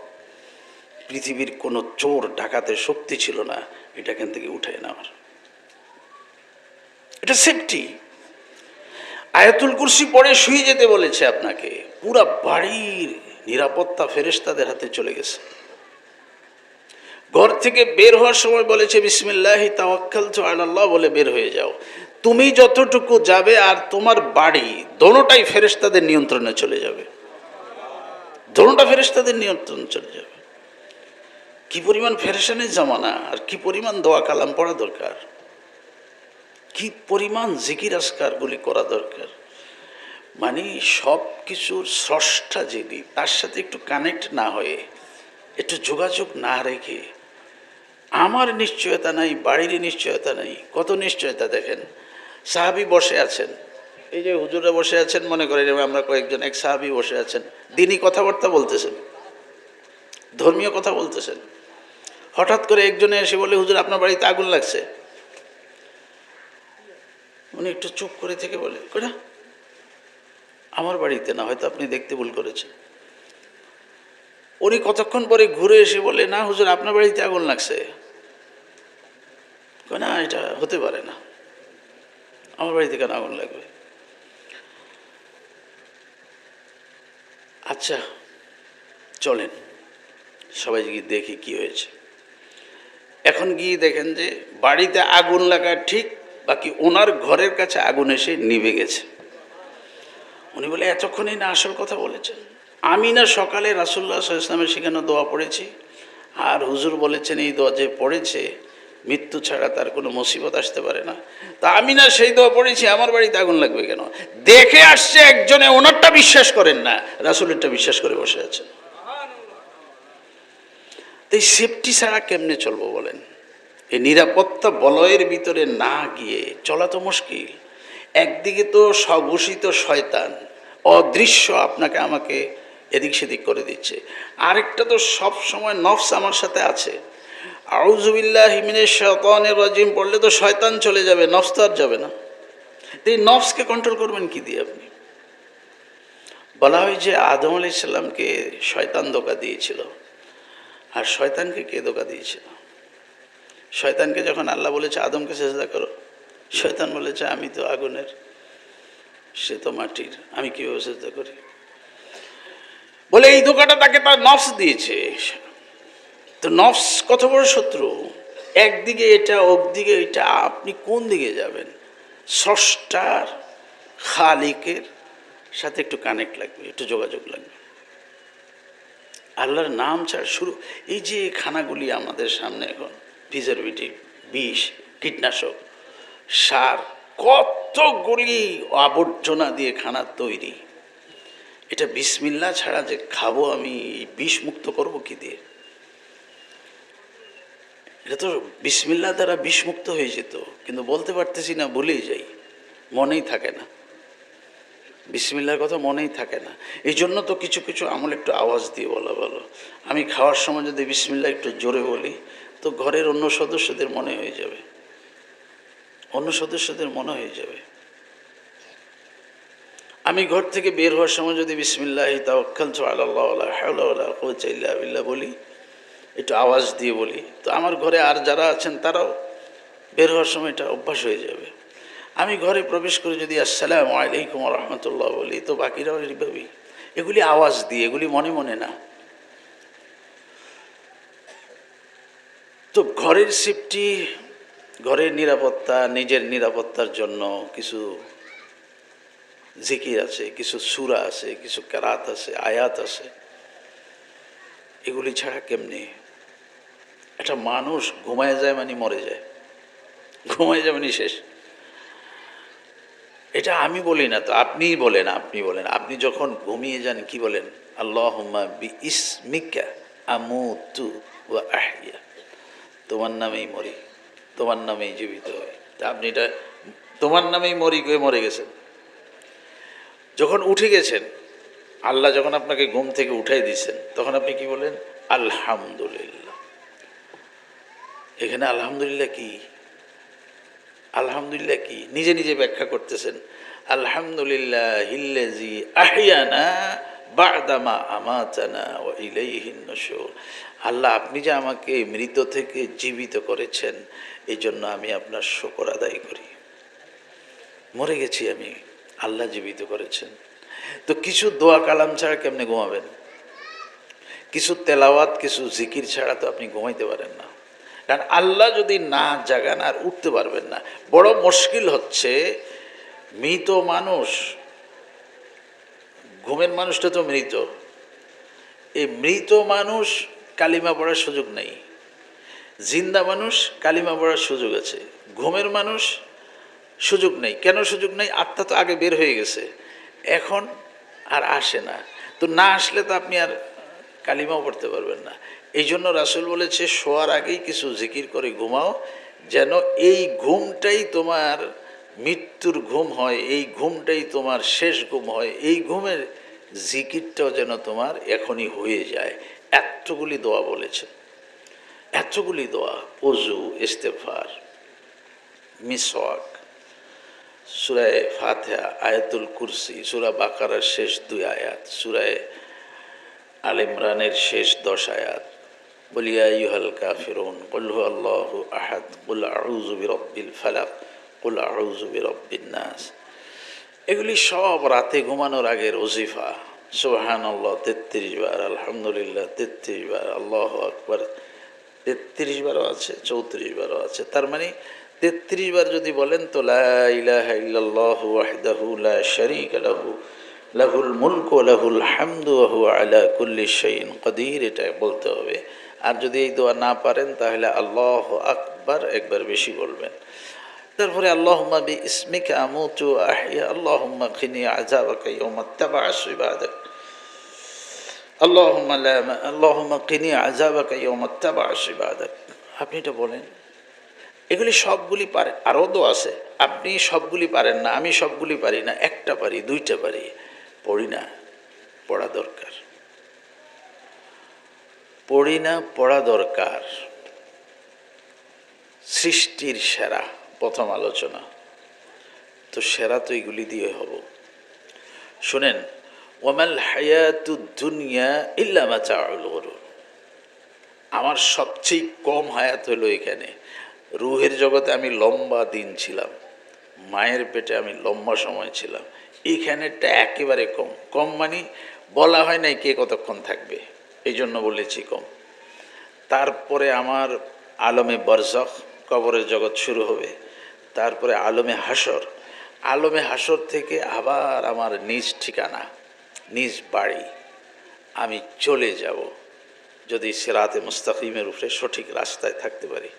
পৃথিবীর কোনো চোর ডাকাতের শক্তি ছিল না এটা এখান থেকে উঠায় নেওয়ার। এটা সেফটি। আয়াতুল কুরসি পড়ে শুয়ে যেতে বলেছে আপনাকে, পুরা বাড়ির নিরাপত্তা ফেরেশতাদের হাতে চলে গেছে। ঘর থেকে বের হওয়ার সময় বলেছে বিসমিল্লাহি তাওয়াক্কালতু আলাল্লাহ বলে বের হয়ে যাও। তুমি যতটুকু যাবে আর তোমার বাড়ি দোনোটাই ফেরেশতাদের নিয়ন্ত্রণে চলে যাবে, দোনোটা ফেরেশতাদের নিয়ন্ত্রণে চলে যাবে। কি পরিমাণ ফেরেশানের জামানা, আর কি পরিমাণ দোয়া কালাম পড়া দরকার, কি পরিমাণ জিকির আজকারগুলি করা দরকার। মানে সব কিছুর স্রষ্টা যিনি, তার সাথে একটু কানেক্ট না হয়ে, একটু যোগাযোগ না রেখে, আমার নিশ্চয়তা নাই, বাড়ির নিশ্চয়তা নাই। কত নিশ্চয়তা দেখেন, সাহাবি বসে আছেন, এই যে হুজুরা বসে আছেন, মনে করেন আমরা কয়েকজন, এক সাহাবি বসে আছেন, দিনই কথাবার্তা বলতেছেন, ধর্মীয় কথা বলতেছেন। হঠাৎ করে একজনে এসে বলে, হুজুর আপনার বাড়িতে আগুন লাগছে। উনি একটু চুপ করে থেকে বলে, কোনা আমার বাড়িতে না, হয়তো আপনি দেখতে ভুল করেছেন। উনি কতক্ষণ পরে ঘুরে এসে বলে, না হুজুর আপনার বাড়িতে আগুন লাগছে। না, এটা হতে পারে না, আমার বাড়িতে কেন আগুন লাগবে? আচ্ছা চলেন সবাই গিয়ে দেখি কি হয়েছে। এখন গিয়ে দেখেন যে বাড়িতে আগুন লাগা ঠিক, বাকি ওনার ঘরের কাছে আগুন এসে নিভে গেছে। উনি বলে, এতক্ষণই না আসল কথা বলেছেন। আমি না সকালে রাসূলুল্লাহ সাল্লাল্লাহু আলাইহি ওয়াসাল্লামের সেখানে দোয়া পড়েছি, আর হুজুর বলেছেন এই দোয়া যে পড়েছে মৃত্যু ছাড়া তার কোনো মুসিবত আসতে পারে না। তা আমি না সেই দোয়া পড়েছি, আমার বাড়িতে আগুন লাগবে কেন? দেখে আসছে একজনে, ওনারটা বিশ্বাস করেন না, রাসূলেরটা বিশ্বাস করে বসে আছেন। এই সেফটি ছাড়া কেমনে চলবো বলেন? এই নিরাপত্তা বলয়ের ভিতরে না গিয়ে চলা তো মুশকিল। একদিকে তো স্বঘোষিত শয়তান, অদৃশ্য, আপনাকে আমাকে এদিক সেদিক করে দিচ্ছে। আরেকটা তো সব সময় নফস আমার সাথে আছে। আউযু বিল্লাহি মিনাশ শাইতানির রাজিম পড়লে তো শয়তান চলে যাবে, নফস তো আর যাবে না। এই নফসকে কন্ট্রোল করবেন কি দিয়ে আপনি? বলা হয় যে আদম আলাইহিস সালামকে শয়তান ধোঁকা দিয়েছিল। আর শয়তানকে কে ধোঁকা দিয়েছিল? শয়তানকে যখন আল্লাহ বলেছে আদমকে সেজদা করো, শয়তান বলেছে আমি তো আগুনের, সে তো মাটির, আমি কীভাবে সেজদা করি? বলে এই ধোঁকাটা তাকে তার নফস দিয়েছে। তো নফস কত বড় শত্রু! একদিকে এটা, একদিকে এটা, আপনি কোন দিকে যাবেন? স্রষ্টার, খালিকের সাথে একটু কানেক্ট লাগবে, একটু যোগাযোগ লাগবে। আল্লাহর নাম ছাড়া শুরু। এই যে খানাগুলি আমাদের সামনে এখন, প্রিজারভেটিভ, বিষ, কীটনাশক, সার, কতগুলি আবর্জনা দিয়ে খানা তৈরি। এটা বিসমিল্লাহ ছাড়া যে খাবো আমি, বিষ মুক্ত করবো কি দিয়ে? এটা তো বিসমিল্লাহ দ্বারা বিষমুক্ত হয়ে যেত, কিন্তু বলতে পারতেছি না, ভুলেই যাই, মনেই থাকে না, বিসমিল্লাহর কথা মনেই থাকে না। এই জন্য তো কিছু কিছু আমল একটু আওয়াজ দিয়ে বলা ভালো। আমি খাওয়ার সময় যদি বিসমিল্লাহ একটু জোরে বলি, তো ঘরের অন্য সদস্যদের মনে হয়ে যাবে, অন্য সদস্যদের মনে হয়ে যাবে। আমি ঘর থেকে বের হওয়ার সময় যদি বিসমিল্লাহি তাওয়াক্কালতু আলাল্লাহ ওয়ালা হাওলা ওয়ালা কুওয়াতা ইল্লা বিল্লাহ বলি, একটু আওয়াজ দিয়ে বলি, তো আমার ঘরে আর যারা আছেন তারাও বের হওয়ার সময় এটা অভ্যাস হয়ে যাবে। আমি ঘরে প্রবেশ করে যদি আসসালামু আলাইকুম ওয়া রাহমাতুল্লাহ বলি, তো বাকিরাও এইভাবেই, এগুলি আওয়াজ দিয়ে, এগুলি মনে মনে না। তো ঘরের সেফটি, ঘরের নিরাপত্তা, নিজের নিরাপত্তার জন্য কিছু জিকির আছে, কিছু সূরা আছে, কিছু কেরাত আছে, আয়াত আছে। এগুলি ছাড়া কেমনে? একটা মানুষ ঘুমায় যায় মানে মরে যায়, ঘুমায় যায় মানে শেষ। এটা আমি বলি না তো, আপনিই বলেন, আপনি বলেন, আপনি যখন ঘুমিয়ে যান কি বলেন? আল্লাহুম্মা বিইসমিকা আমুতু ওয়া আহইয়া, তোমার নামেই মরি, তোমার নামেই জীবিত হই। তা আপনি এটা তোমার নামেই মরি করে মরে গেছেন। যখন উঠে গেছেন, আল্লাহ যখন আপনাকে ঘুম থেকে উঠাই দিয়েছেন, তখন আপনি কি বলেন? আলহামদুলিল্লাহ। এখানে আলহামদুলিল্লাহ কি? আলহামদুলিল্লাহ কি নিজে নিজে ব্যাখ্যা করতেছেন, আলহামদুলিল্লাহ হিল্লাজি আহিয়ানা বা'দামা আমাতানা ওয়া ইলাইহিন নুশুর। আল্লাহ, আপনি যে আমাকে মৃত থেকে জীবিত করেছেন, এই জন্য আমি আপনার শুকর আদায় করি। মরে গেছি আমি, আল্লাহ জীবিত করেছেন। তো কিছু দোয়া কালাম ছাড়া কেমনে ঘুমাবেন? কিছু তেলাওয়াত, কিছু জিকির ছাড়া তো আপনি ঘুমাইতে পারেন না। কারণ আল্লাহ যদি না জাগান আর উঠতে পারবেন না। বড় মুশকিল হচ্ছে মৃত মানুষ, ঘুমের মানুষটা তো মৃত, এই মৃত মানুষ কালিমা পড়ার সুযোগ নেই। জিন্দা মানুষ কালিমা পড়ার সুযোগ আছে, ঘুমের মানুষ সুযোগ নেই। কেন সুযোগ নেই? আত্মা তো আগে বের হয়ে গেছে, এখন আর আসে না। তো না আসলে তো আপনি আর কালিমাও পড়তে পারবেন না। এই জন্য রাসূল বলেছে শোয়ার আগেই কিছু জিকির করে ঘুমাও, যেন এই ঘুমটাই তোমার মৃত্যুর ঘুম হয়, এই ঘুমটাই তোমার শেষ ঘুম হয়, এই ঘুমের জিকিরটাও যেন তোমার এখনই হয়ে যায়। এতগুলি দোয়া বলেছে, এতগুলি দোয়া, ওযু, ইস্তেগফার, মিসওয়াক, সূরা ফাতিহা, আয়াতুল কুরসি, সূরা বাকারার শেষ 2 আয়াত, সূরা আল ইমরানের শেষ 10 আয়াত, কুল ইয়া আইয়ুহাল কাফিরুন, কুল হুয়াল্লাহু আহাদ, কুল আউযু বিরাব্বিল ফালাক, কুল আউযু বিরাব্বিন নাস। এগুলি সব রাতে ঘুমানোর আগের ওজিফা। সুবহানাল্লাহ 33 বার, আলহামদুলিল্লাহ 33 বার, আল্লাহু আকবার 33 বারও আছে, 34 বারও আছে। তার মানে 33 বার যদি বলেন তো লা ইলাহা ইল্লাল্লাহু ওয়াহদাহু লা শারীকা লাহু লাহুল মুলকু ওয়া লাহুল হামদু ওয়া হুয়া আলা কুল্লি শাইইন কাদির, এটা বলতে হবে। আর যদি এই দোয়া না পারেন তাহলে আল্লাহু আকবার একবার বেশি বলবেন। তারপরে আল্লাহুম্মা বিইসমিকা আমুতু ওয়া আহইয়া, আল্লাহুম্মা কিনি আযাবাকা ইয়াওমা তাবআস ইবাদাক, আল্লাহুম্মা কিনি আযাবাকা ইয়াওমা তাবআস ইবাদাক। আপনি এটা বলেন। এগুলি সবগুলি পারেন, আরও তো আছে। আপনি সবগুলি পারেন না, আমি সবগুলি পারি না, একটা পারি, 2টা পারি, পড়ি না, পড়া দরকার। পড়ি না, পড়া দরকার। সৃষ্টির সেরা প্রথম আলোচনা তো, সেরা তো এগুলি দিয়ে হব। শুনেন, ওয়ামাল হায়াতুদ দুনিয়া ইল্লা মাতাউল গুরুর। আমার সবচেয়ে কম হায়াত হলো এখানে। রুহের জগতে আমি লম্বা দিন ছিলাম, মায়ের পেটে আমি লম্বা সময় ছিলাম, এইখানেরটা একেবারে কম। কম মানে বলা হয় নাই কে কতক্ষণ থাকবে, এই জন্য বলেছি কম। তারপরে আমার আলমে বরজখ, কবরের জগৎ শুরু হবে। তারপরে আলমে হাসর, আলমে হাসর থেকে আবার আমার নিজ ঠিকানা, নিজ বাড়ি, আমি চলে যাব যদি সিরাতে মুস্তাকিমের উপরে সঠিক রাস্তায় থাকতে পারি।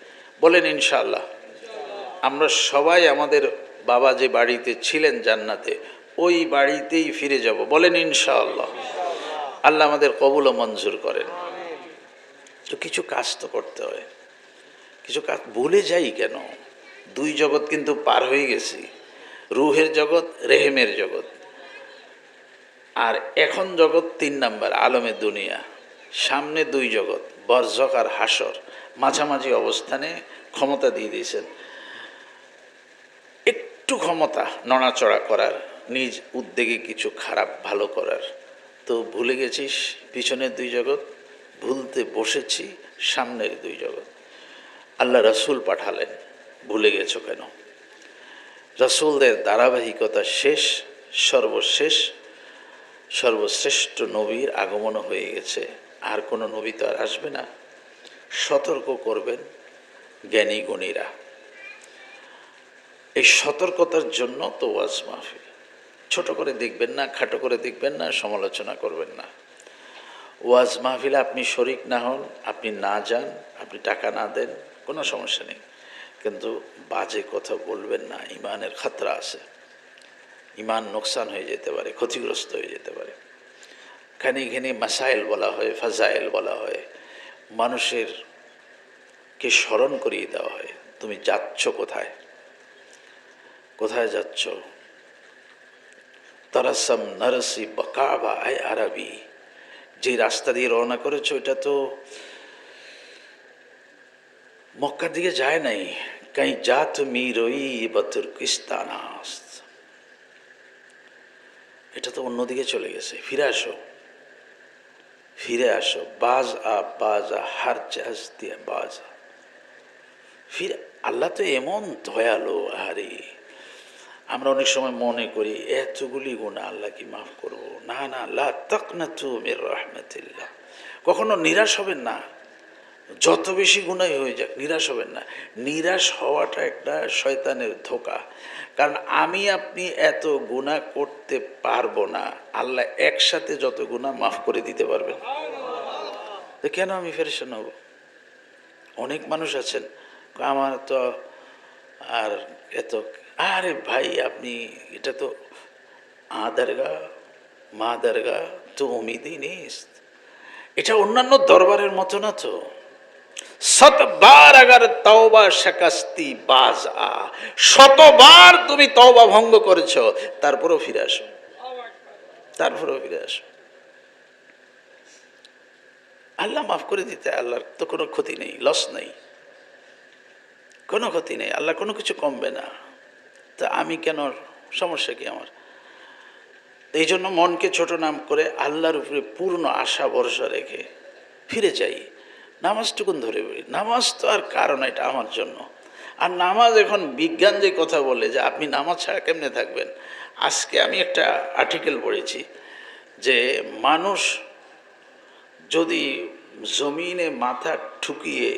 বলেন ইনশাআল্লাহ। আমরা সবাই আমাদের বাবা যে বাড়িতে ছিলেন জান্নাতে, ওই বাড়িতেই ফিরে যাব। বলেন ইনশাআল্লাহ। আল্লাহ আমাদের কবুল ও মঞ্জুর করেন। তো কিছু কাজ তো করতে হয়, কিছু কাজ ভুলে যাই কেন? 2 জগৎ কিন্তু পার হয়ে গেছি, রুহের জগৎ, রেহেমের জগৎ, আর এখন জগৎ 3 নাম্বার আলমে দুনিয়া। সামনে 2 জগৎ, বরজখ আর হাসর। মাঝামাঝি অবস্থানে ক্ষমতা দিয়ে দিয়েছেন, একটু ক্ষমতা নড়াচড়া করার, নিজ উদ্যোগে কিছু খারাপ ভালো করার। তো ভুলে গেছিস পিছনের 2 জগৎ, ভুলতে বসেছি সামনের 2 জগৎ। আল্লাহ রাসূল পাঠালেন, ভুলে গেছো কেন? রাসূলদের ধারাবাহিকতা শেষ, সর্বশেষ সর্বশ্রেষ্ঠ নবীর আগমন হয়ে গেছে। আর কোনো নবী তো আর আসবে না। সতর্ক করবেন জ্ঞানী গুণীরা। এই সতর্কতার জন্য তো ওয়াজ মাহফিল। ছোট করে দেখবেন না, খাটো করে দেখবেন না, সমালোচনা করবেন না। ওয়াজ মাহফিলে আপনি শরিক না হন, আপনি না যান, আপনি টাকা না দেন, কোনো সমস্যা নেই, কিন্তু বাজে কথা বলবেন না। ইমানের খাতরা আছে, ইমান নোকসান হয়ে যেতে পারে, ক্ষতিগ্রস্ত হয়ে যেতে পারে। খানি খানি মাসাইল বলা হয়, ফাজাইল বলা হয়, মানুষের কে স্মরণ করিয়ে দেওয়া হয় তুমি যাচ্ছ কোথায়, কোথায় যাচ্ছ। তারাসাম নারসি বাকাবা আয় আরবি, যে রাস্তা দিয়ে রওনা করেছো এটা তো মক্কার দিকে যায় নাই, কাই জাত মিরই বা তুর্কিস্তান আস্ত। এটা তো অন্যদিকে চলে গেছে, ফিরে আসো, ফিরে আসো। বাজা হার চাষ দিয়া বাজা ফিরে। আল্লাহ তো এমন দয়ালু। আরে আমরা অনেক সময় মনে করি এতগুলি গুনাহ আল্লাহ কি মাফ করবো? না না, লা তাকনাতু মির রাহমাতিল্লাহ। কখনো নিরাশ হবেন না, যত বেশি গুনাহ হয়ে যাক নিরাশ হবেন না। নিরাশ হওয়াটা একটা শয়তানের ধোঁকা। কারণ আমি আপনি এত গুনাহ করতে পারবো না, আল্লাহ একসাথে যত গুনাহ মাফ করে দিতে পারবেন। তো কেন আমি পেরেশান হব? অনেক মানুষ আছেন আমার তো আর এত, আরে ভাই আপনি এটা তো আদারগা মা দারগা তো উমিদি নিস্ত, এটা অন্যান্য দরবারের মতো না তো। শতবার আগার তওবা শাকাস্তি বাজ আ, শতবার তুমি তওবা ভঙ্গ করেছো, তারপরেও ফিরে আসো, তারপরেও ফিরে আসো। আল্লাহ মাফ করে দিতে আল্লাহর তো কোনো ক্ষতি নেই, লস নেই, কোনো ক্ষতি নেই, আল্লাহ কোনো কিছু কমবে না। তা আমি কেন, সমস্যা কি আমার? এই জন্য মনকে ছোট নাম করে আল্লাহর উপরে পূর্ণ আশা ভরসা রেখে ফিরে যাই। নামাজটুকুন ধরে বলি, নামাজ তো আর কারণ এটা আমার জন্য। আর নামাজ এখন বিজ্ঞান যে কথা বলে যে আপনি নামাজ ছাড়া কেমনে থাকবেন। আজকে আমি একটা আর্টিকেল পড়েছি যে মানুষ যদি জমিনে মাথা ঠুকিয়ে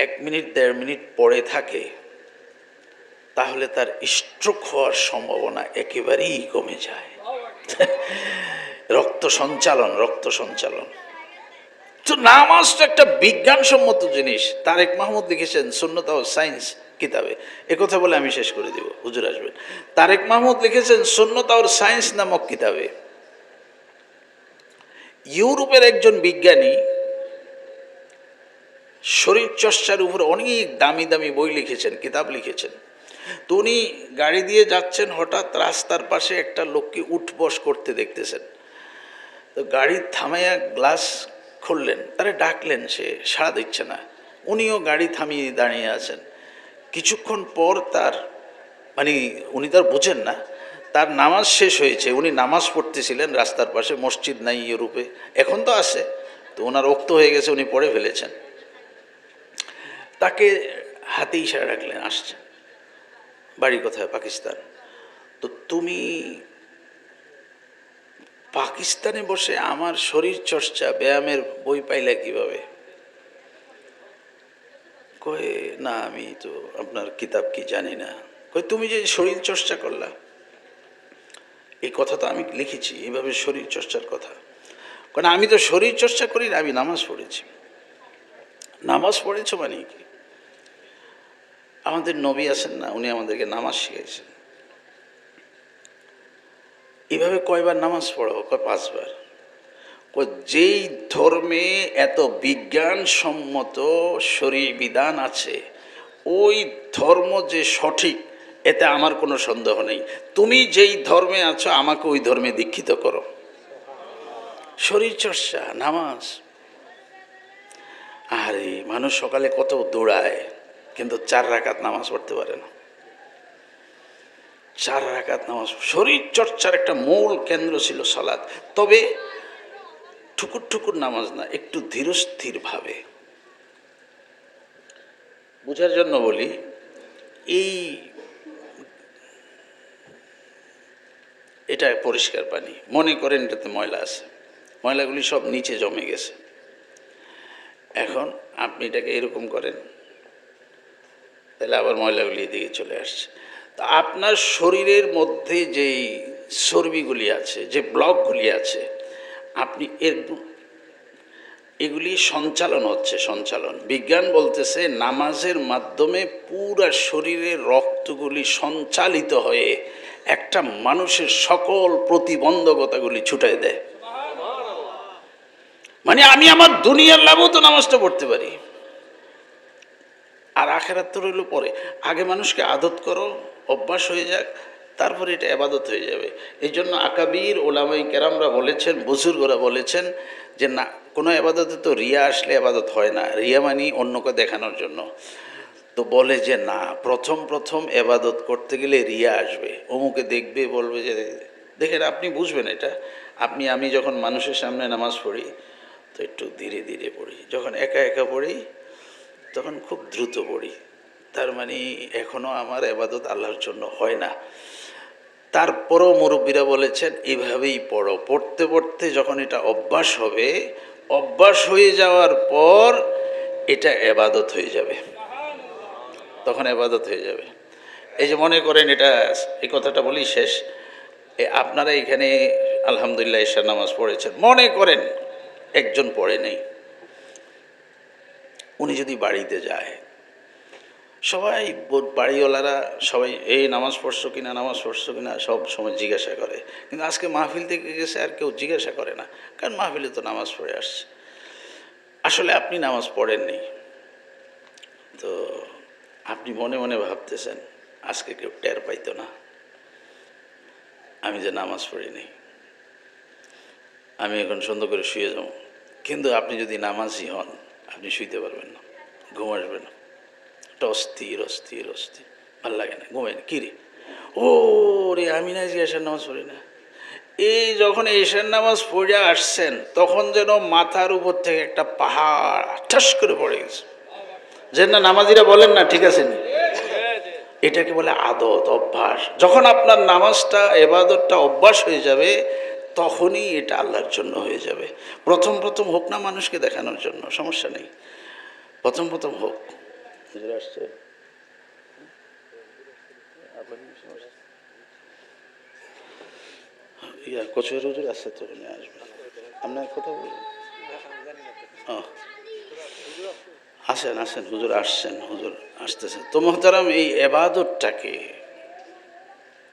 1 মিনিট 1.5 মিনিট পড়ে থাকে তাহলে তার স্ট্রোক হওয়ার সম্ভাবনা একেবারেই কমে যায়। রক্ত সঞ্চালন। তো নামাজ তো একটা বিজ্ঞানসম্মত জিনিস। তারেক মাহমুদ লিখেছেন সুন্নাত ও সায়েন্স কিতাবে, একথা বলে আমি শেষ করে দিব, হুজুর আসবেন। তারেক মাহমুদ লিখেছেন সুন্নাত ও সায়েন্স নামক কিতাবে, ইউরোপের একজন বিজ্ঞানী শরীর চর্চার উপর অনেক দামি দামি বই লিখেছেন, কিতাব লিখেছেন। তো উনি গাড়ি দিয়ে যাচ্ছেন, হঠাৎ রাস্তার পাশে একটা লোককে উঠবস করতে দেখতেছেন। তো গাড়ি থামাইয়া গ্লাস খুললেন, তারে ডাকলেন, সে সাড়া দিচ্ছে না। উনিও গাড়ি থামিয়ে দাঁড়িয়ে আছেন। কিছুক্ষণ পর তার মানে উনি তার বুঝেন না, তার নামাজ শেষ হয়েছে, উনি নামাজ পড়তেছিলেন রাস্তার পাশে, মসজিদ নাই ইউরোপে, এখন তো আছে, তো ওনার রক্ত হয়ে গেছে, উনি পড়ে ফেলেছেন। তাকে হাতে ইশারা রাখলেন, আসছেন, বাড়ি কোথায়? পাকিস্তান। তো তুমি পাকিস্তানে বসে আমার শরীর চর্চা ব্যায়ামের বই পাইলে কিভাবে? কয়ে না আমি তো আপনার কিতাব কি জানি না। কই তুমি যে শরীর চর্চা করলা, এই কথা তো আমি লিখেছি এইভাবে শরীর চর্চার কথা। কারণ আমি তো শরীর চর্চা করি না, আমি নামাজ পড়েছি। নামাজ পড়েছ মানে কি? আমাদের নবী আছেন না, উনি আমাদেরকে নামাজ শিখাইছেন। এইভাবে কয়বার নামাজ পড়ো? কয় 5 বার। যেই ধর্মে এত বিজ্ঞানসম্মত শরীর বিধান আছে, ওই ধর্ম যে সঠিক এতে আমার কোনো সন্দেহ নেই। তুমি যেই ধর্মে আছো আমাকে ওই ধর্মে দীক্ষিত করো। শরীর চর্চা, নামাজ। আরে মানুষ সকালে কত দৌড়ায় কিন্তু 4 রাকাত নামাজ পড়তে পারে না। 4 রাকাত নামাজ, শরীর চর্চার একটা মূল কেন্দ্র ছিল সালাত। তবে ঠুকুর ঠুকুর নামাজ না, একটু ধীরস্থির ভাবে। বুঝার জন্য বলি, এটা পরিষ্কার পানি, মনে করেন এটাতে ময়লা আছে, ময়লাগুলি সব নিচে জমে গেছে। এখন আপনি এটাকে এরকম করেন, তাহলে আবার ময়লাগুলি এদিকে চলে আসছে। তো আপনার শরীরের মধ্যে যেই চর্বিগুলি আছে, যে ব্লকগুলি আছে, আপনি এগুলি সঞ্চালন হচ্ছে, সঞ্চালন। বিজ্ঞান বলতেছে নামাজের মাধ্যমে পুরা শরীরের রক্তগুলি সঞ্চালিত হয়ে একটা মানুষের সকল প্রতিবন্ধকতাগুলি ছুটাই দেয়। মানে আমি আমার দুনিয়ার লাভও তো নামাজটা পড়তে পারি, আর আখেরাত তো রইল পরে। আগে মানুষকে আদত করো, অভ্যাস হয়ে যাক, তারপরে এটা ইবাদত হয়ে যাবে। এই জন্য আকাবির ওলামাই কেরামরা বলেছেন, বুজুর্গরা বলেছেন যে না, কোনো এবাদতে তো রিয়া আসলে এবাদত হয় না, রিয়া মানে অন্যকে দেখানোর জন্য। তো বলে যে না, প্রথম প্রথম এবাদত করতে গেলে রিয়া আসবে, অমুকে দেখবে, বলবে যে দেখেন, আপনি বুঝবেন এটা। আমি যখন মানুষের সামনে নামাজ পড়ি তো একটু ধীরে ধীরে পড়ি, যখন একা একা পড়ি তখন খুব দ্রুত পড়ি। তার মানে এখনও আমার এবাদত আল্লাহর জন্য হয় না। তারপরও মুরব্বীরা বলেছেন এভাবেই পড়ো, পড়তে পড়তে যখন এটা অভ্যাস হবে, অভ্যাস হয়ে যাওয়ার পর এটা এবাদত হয়ে যাবে, তখন এবাদত হয়ে যাবে। এই যে মনে করেন, এটা এই কথাটা বলি শেষ, আপনারা এখানে আলহামদুলিল্লাহ ঈশার নামাজ পড়েছেন, মনে করেন একজন পড়ে নেই, উনি যদি বাড়িতে যায়, সবাই বাড়িওয়ালারা সবাই এই নামাজ পড়ছো কিনা, নামাজ পড়ছো কিনা সব সময় জিজ্ঞাসা করে। কিন্তু আজকে মাহফিল থেকে গেছে আর কেউ জিজ্ঞাসা করে না, কারণ মাহফিলে তো নামাজ পড়ে আসছে। আসলে আপনি নামাজ পড়েননি, তো আপনি মনে মনে ভাবতেছেন আজকে কেউ টের পাইতো না আমি যে নামাজ পড়িনি, আমি এখন সুন্দর করে শুয়ে যাব। কিন্তু আপনি যদি নামাজি হন, আপনি শুইতে পারবেন না, ঘুম আসবে না, একটা অস্থির অস্থির অস্থির, ভাল লাগে না, ঘুমেন কী রে, ও রে আমি না যে এশার নামাজ পড়ি না। এই যখন এশার নামাজ পড়ে আসছেন, তখন যেন মাথার উপর থেকে একটা পাহাড় ঠাস করে পড়ে গেছে। যে না, নামাজিরা বলেন না, ঠিক আছে না, এটাকে বলে আদত, অভ্যাস। যখন আপনার নামাজটা, এবাদতটা অভ্যাস হয়ে যাবে, তখনই এটা আল্লাহর জন্য হয়ে যাবে। প্রথম প্রথম হোক না মানুষকে দেখানোর জন্য, সমস্যা নেই, প্রথম প্রথম হোক। আসছে কচুয়ার হুজুর আসছে, তো উনি আসবে, আপনার কথা বলবেন। আসেন আসেন, হুজুর আসছেন, হুজুর আসতেছেন। তো মোহতারাম, এই এবাদতটাকে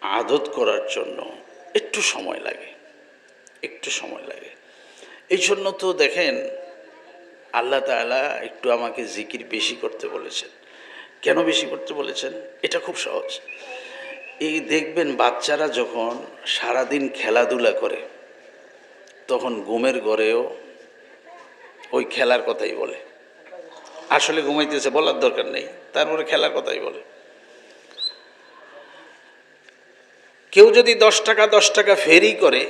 আদত করার জন্য একটু সময় লাগে, একটু সময় লাগে। এই জন্য তো দেখেন আল্লাহ তাআলা একটু আমাকে জিকির বেশি করতে বলেছেন। কেন বেশি করতে বলেছেন? এটা খুব সহজ। এই দেখবেন বাচ্চারা যখন সারাদিন খেলাধুলা করে, তখন ঘুমের ঘরেও ওই খেলার কথাই বলে। আসলে ঘুমাইতেছে বলার দরকার নেই, তারপরে খেলার কথাই বলে। কেউ যদি 10 টাকা 10 টাকা ফেরি করে,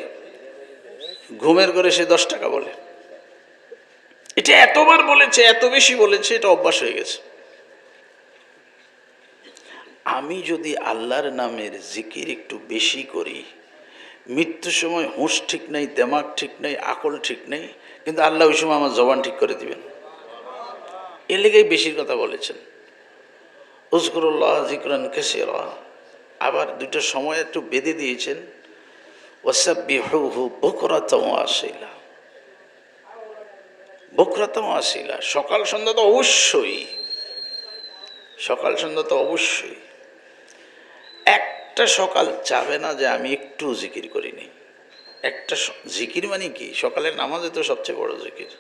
ঘুমের ঘরে সে 10 টাকা বলে। এটা এতবার বলেছে, এত বেশি বলেছে, এটা অভ্যাস হয়ে গেছে। আমি যদি আল্লাহর নামের জিকির একটু বেশি করি, মৃত্যুর সময় হুঁশ ঠিক নেই, দেমাগ ঠিক নেই, আকল ঠিক নেই, কিন্তু আল্লাহ ওই সময় আমার জবান ঠিক করে দিবেন। এর লেগেই বেশির কথা বলেছেন, উযকুরুল্লাহ যিকরান কাসীরা। আবার দুটো সময় একটু বেঁধে দিয়েছেন, ওয়াসাব্বিহুহু বুকরাতাও ওয়া আসীলা। বুকরাতাও ওয়া আসীলা, সকাল সন্ধ্যা তো অবশ্যই, সকাল সন্ধ্যা তো অবশ্যই। একটা সকাল যাবে না যে আমি একটু জিকির করিনি। একটা জিকির মানে কি? সকালের নামাজে তো সবচেয়ে বড় জিকির,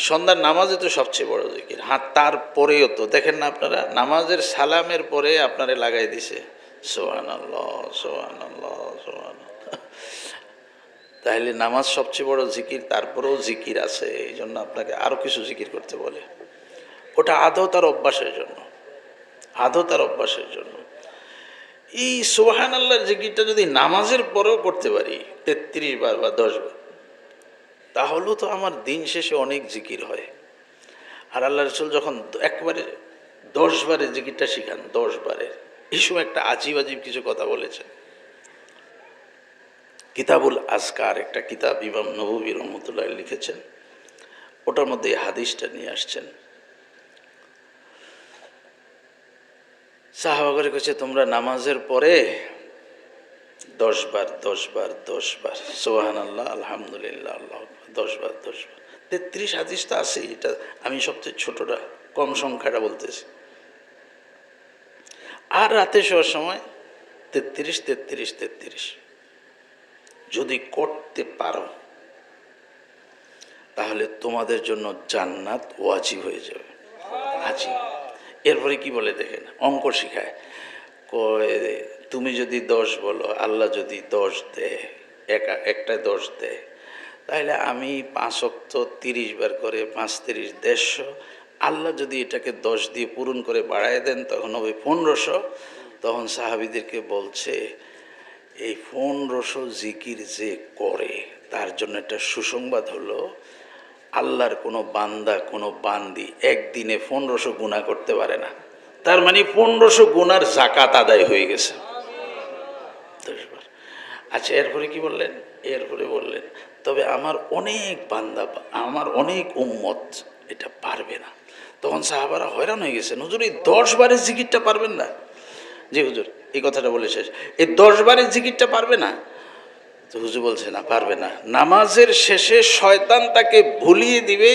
সন্ধ্যার নামাজে তো সবচেয়ে বড় জিকির। হ্যাঁ, তারপরেও তো দেখেন না আপনারা, নামাজের সালামের পরে আপনারে লাগাই দিছে সুবহানাল্লাহ সুবহানাল্লাহ সুবহানাল্লাহ। তাহলে নামাজ সবচেয়ে বড় জিকির, তারপরেও জিকির আছে, এই জন্য আপনাকে আরও কিছু জিকির করতে বলে। ওটা আদত আর অভ্যাসের জন্য, আদত আর অভ্যাসের জন্য। এই সুবহানাল্লাহর জিকিরটা যদি নামাজের পরেও করতে পারি 33 বার বা 10 বার, তাহলেও তো আমার দিন শেষে অনেক জিকির হয়। আর আল্লাহ রাসূল যখন একবারে 10 বারের জিকিরটা শিখান, 10 বারের, এই সময় একটা আজীব আজীব কিছু কথা বলেছেন। কিতাবুল আজকার একটা কিতাব ইমাম নববী রহমতুল্লাহ লিখেছেন, ওটার মধ্যে এই হাদিসটা নিয়ে আসছেন। সাহাবাগরে কাছে, তোমরা নামাজের পরে 10 বার 10 বার 10 বার সুবহানাল্লাহ আলহামদুলিল্লাহ আল্লাহু আকবার 10 বার 10 বার, 33 হাদিস তো আছে। এটা আমি সবচেয়ে ছোটটা, কম সংখ্যাটা বলতেছি। আর রাতে শোয়ার সময় 33 33 33 যদি করতে পারো, তাহলে তোমাদের জন্য জান্নাত ওয়াজিব হয়ে যাবে, আজিব। এরপরে কি বলে দেখেন, অঙ্ক শিখায়, কয় তুমি যদি 10 বলো, আল্লাহ যদি 10 দেয়, একটা 10 দেয়, তাইলে আমি 5 ওয়াক্ত 30 বার করে 5 30 150, আল্লাহ যদি এটাকে 10 দিয়ে পূরণ করে বাড়ায় দেন তখন হবে 1500। তখন সাহাবীদেরকে বলছে এই 1500 জিকির যে করে তার জন্য একটা সুসংবাদ হলো, আল্লাহর কোনো বান্দা কোনো বান্দি একদিনে 1500 গুনাহ করতে পারে না। তার মানে 1500 গুনার জাকাত আদায় হয়ে গেছে। 10 বার। আচ্ছা, এরপরে কি বললেন? এরপরে বললেন তবে আমার অনেক বান্দা, আমার অনেক উম্মত এটা পারবে না। তখন সাহাবারা হয়রান হয়ে গেছেন, হুজুর এই 10 বারের জিকিরটা পারবেন না? জি হুজুর, এই কথাটা বলে শেষ। এই 10 বারের জিকিরটা পারবে না? তো হুজুর বলছে না, পারবে না। নামাজের শেষে শয়তান তাকে ভুলিয়ে দিবে,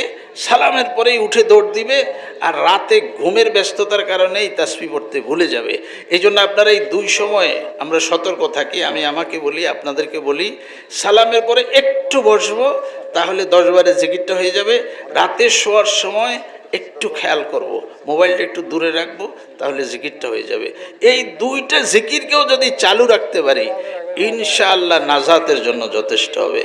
সালামের পরেই উঠে দৌড় দিবে, আর রাতে ঘুমের ব্যস্ততার কারণেই তাসবিহ পড়তে ভুলে যাবে। এই জন্য আপনারা এই 2 সময়ে আমরা সতর্ক থাকি। আমি আমাকে বলি, আপনাদেরকে বলি, সালামের পরে একটু বসবো, তাহলে 10 বারের জিকিরটা হয়ে যাবে। রাতে শোয়ার সময় একটু খেয়াল করব, মোবাইলটা একটু দূরে রাখবো, তাহলে জিকিরটা হয়ে যাবে। এই 2টা জিকিরকেও যদি চালু রাখতে পারি, ইনশাআল্লাহ নাজাতের জন্য যথেষ্ট হবে।